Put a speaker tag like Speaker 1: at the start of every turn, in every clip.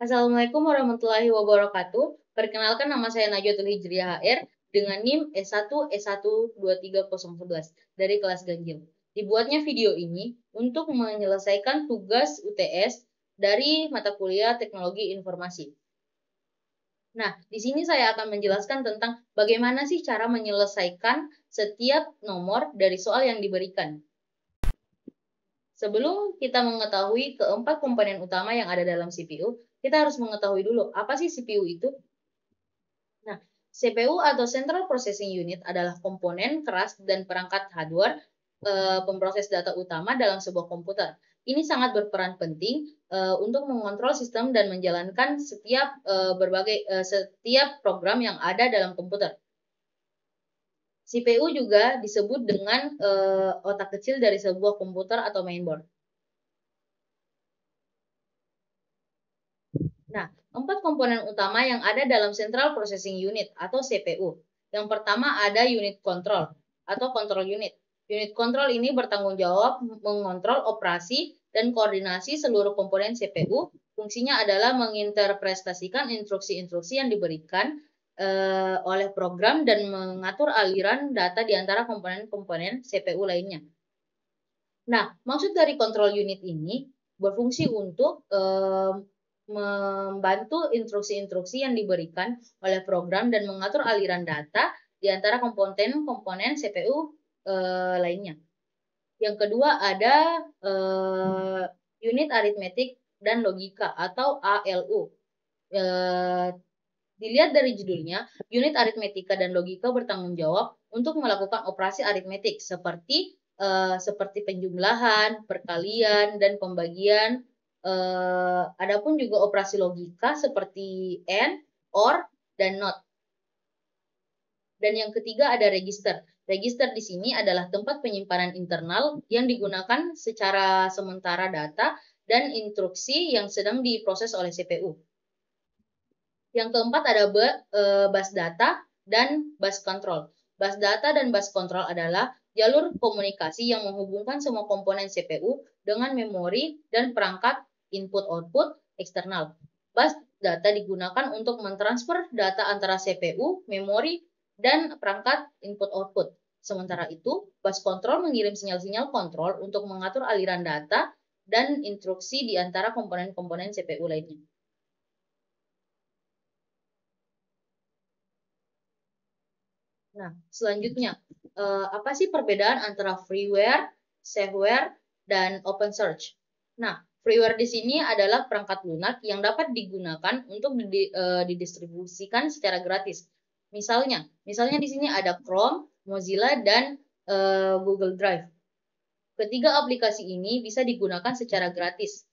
Speaker 1: Assalamualaikum warahmatullahi wabarakatuh. Perkenalkan, nama saya Najwatul Hijriah HR dengan NIM S1S1 23011 dari kelas ganjil. Dibuatnya video ini untuk menyelesaikan tugas UTS dari mata kuliah Teknologi Informasi. Nah, di sini saya akan menjelaskan tentang bagaimana sih cara menyelesaikan setiap nomor dari soal yang diberikan. Sebelum kita mengetahui keempat komponen utama yang ada dalam CPU, kita harus mengetahui dulu apa sih CPU itu. Nah, CPU atau Central Processing Unit adalah komponen keras dan perangkat hardware pemproses data utama dalam sebuah komputer. Ini sangat berperan penting untuk mengontrol sistem dan menjalankan setiap program yang ada dalam komputer. CPU juga disebut dengan otak kecil dari sebuah komputer atau mainboard. Nah, 4 komponen utama yang ada dalam Central Processing Unit atau CPU. Yang pertama ada unit control atau control unit. Unit control ini bertanggung jawab mengontrol operasi dan koordinasi seluruh komponen CPU. Fungsinya adalah menginterpretasikan instruksi-instruksi yang diberikan oleh program dan mengatur aliran data di antara komponen-komponen CPU lainnya. Nah, maksud dari control unit ini berfungsi untuk membantu instruksi-instruksi yang diberikan oleh program dan mengatur aliran data di antara komponen-komponen CPU lainnya. Yang kedua ada unit aritmetik dan logika atau ALU. Dilihat dari judulnya, unit aritmetika dan logika bertanggung jawab untuk melakukan operasi aritmetik seperti penjumlahan, perkalian, dan pembagian. Adapun juga operasi logika seperti AND, OR, dan NOT. Dan yang ketiga ada register. Register di sini adalah tempat penyimpanan internal yang digunakan secara sementara data dan instruksi yang sedang diproses oleh CPU. Yang keempat ada bus data dan bus control. Bus data dan bus control adalah jalur komunikasi yang menghubungkan semua komponen CPU dengan memori dan perangkat input-output eksternal. Bus data digunakan untuk mentransfer data antara CPU, memori, dan perangkat input-output. Sementara itu, bus control mengirim sinyal-sinyal kontrol untuk mengatur aliran data dan instruksi di antara komponen-komponen CPU lainnya. Nah, selanjutnya, apa sih perbedaan antara freeware, shareware, dan open source? Nah, freeware di sini adalah perangkat lunak yang dapat digunakan untuk didistribusikan secara gratis. Misalnya di sini ada Chrome, Mozilla, dan Google Drive. Ketiga aplikasi ini bisa digunakan secara gratis.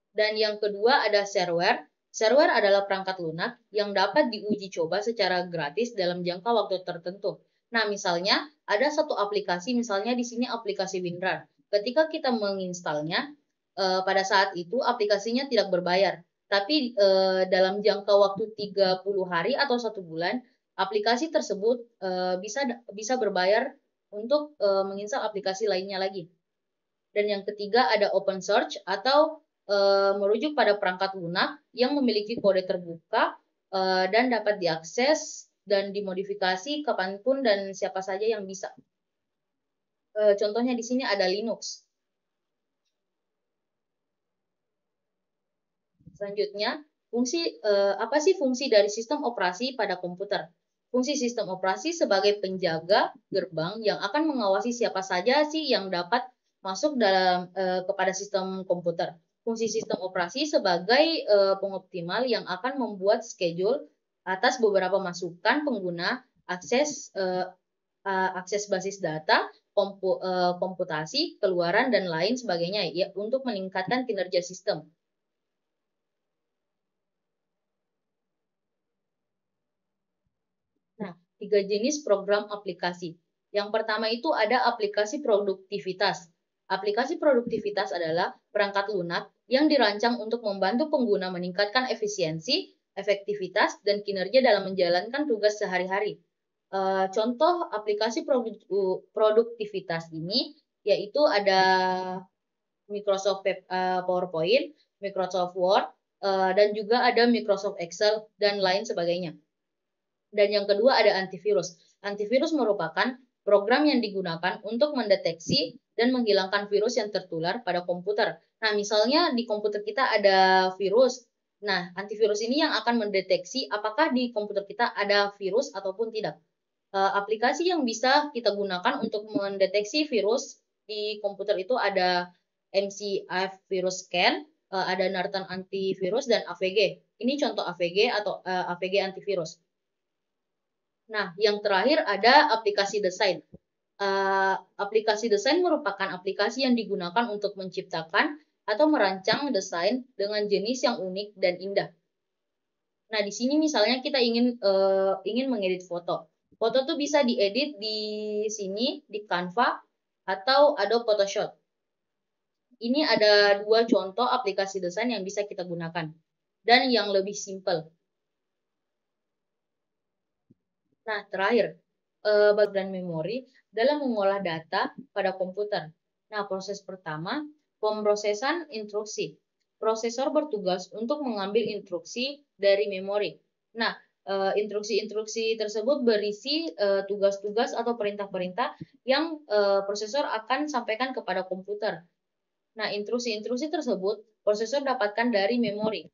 Speaker 1: Dan yang kedua ada shareware. Shareware adalah perangkat lunak yang dapat diuji coba secara gratis dalam jangka waktu tertentu. Nah, misalnya ada satu aplikasi, misalnya di sini aplikasi WinRAR. Ketika kita menginstalnya, pada saat itu aplikasinya tidak berbayar. Tapi dalam jangka waktu 30 hari atau 1 bulan, aplikasi tersebut bisa berbayar untuk menginstal aplikasi lainnya lagi. Dan yang ketiga ada open source atau merujuk pada perangkat lunak yang memiliki kode terbuka dan dapat diakses dan dimodifikasi kapanpun dan siapa saja yang bisa. Contohnya di sini ada Linux. Selanjutnya, apa sih fungsi dari sistem operasi pada komputer? Fungsi sistem operasi sebagai penjaga gerbang yang akan mengawasi siapa saja sih yang dapat masuk kepada sistem komputer. Fungsi sistem operasi sebagai pengoptimal yang akan membuat schedule atas beberapa masukan pengguna, akses basis data, komputasi, keluaran, dan lain sebagainya ya, untuk meningkatkan kinerja sistem. Nah, 3 jenis program aplikasi. Yang pertama itu ada aplikasi produktivitas. Aplikasi produktivitas adalah perangkat lunak yang dirancang untuk membantu pengguna meningkatkan efisiensi, efektivitas, dan kinerja dalam menjalankan tugas sehari-hari. Contoh aplikasi produktivitas ini yaitu ada Microsoft PowerPoint, Microsoft Word, dan juga ada Microsoft Excel, dan lain sebagainya. Dan yang kedua ada antivirus. Antivirus merupakan program yang digunakan untuk mendeteksi dan menghilangkan virus yang tertular pada komputer. Nah, misalnya di komputer kita ada virus. Nah, antivirus ini yang akan mendeteksi apakah di komputer kita ada virus ataupun tidak. Aplikasi yang bisa kita gunakan untuk mendeteksi virus di komputer itu ada MCF Virus Scan, ada Norton Antivirus, dan AVG. Ini contoh AVG atau AVG antivirus. Nah, yang terakhir ada aplikasi desain. Aplikasi desain merupakan aplikasi yang digunakan untuk menciptakan atau merancang desain dengan jenis yang unik dan indah. Nah, di sini misalnya kita ingin mengedit foto. Foto tuh bisa diedit di sini, di Canva, atau Adobe Photoshop. Ini ada dua contoh aplikasi desain yang bisa kita gunakan. Dan yang lebih simple. Nah, terakhir, dan memori dalam mengolah data pada komputer. Nah, proses pertama, pemrosesan instruksi. Prosesor bertugas untuk mengambil instruksi dari memori. Nah, instruksi-instruksi tersebut berisi tugas-tugas atau perintah-perintah yang prosesor akan sampaikan kepada komputer. Nah, instruksi-instruksi tersebut prosesor dapatkan dari memori.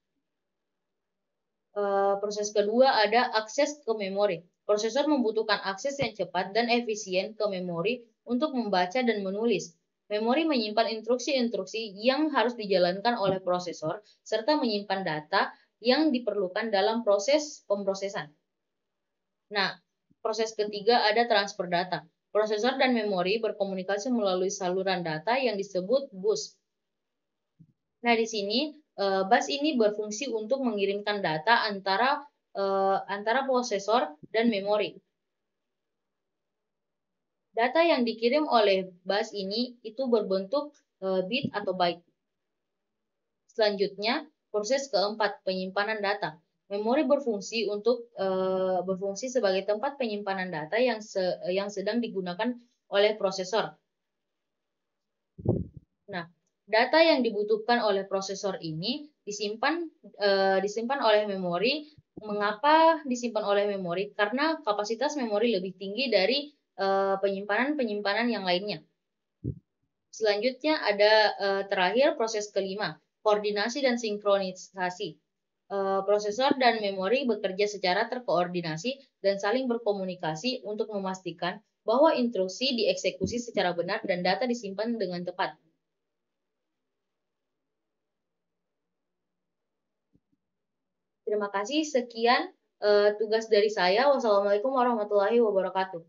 Speaker 1: Proses kedua ada akses ke memori. Prosesor membutuhkan akses yang cepat dan efisien ke memori untuk membaca dan menulis. Memori menyimpan instruksi-instruksi yang harus dijalankan oleh prosesor serta menyimpan data yang diperlukan dalam proses pemrosesan. Nah, proses ketiga ada transfer data. Prosesor dan memori berkomunikasi melalui saluran data yang disebut bus. Nah, di sini bus ini berfungsi untuk mengirimkan data antara prosesor dan memori. Data yang dikirim oleh bus ini itu berbentuk bit atau byte. Selanjutnya, proses keempat, penyimpanan data. Memori berfungsi sebagai tempat penyimpanan data yang sedang digunakan oleh prosesor. Nah, data yang dibutuhkan oleh prosesor ini disimpan oleh memori. Mengapa disimpan oleh memori? Karena kapasitas memori lebih tinggi dari penyimpanan-penyimpanan yang lainnya. Selanjutnya ada terakhir proses kelima, koordinasi dan sinkronisasi. Prosesor dan memori bekerja secara terkoordinasi dan saling berkomunikasi untuk memastikan bahwa instruksi dieksekusi secara benar dan data disimpan dengan tepat. Terima kasih. Sekian tugas dari saya. Wassalamualaikum warahmatullahi wabarakatuh.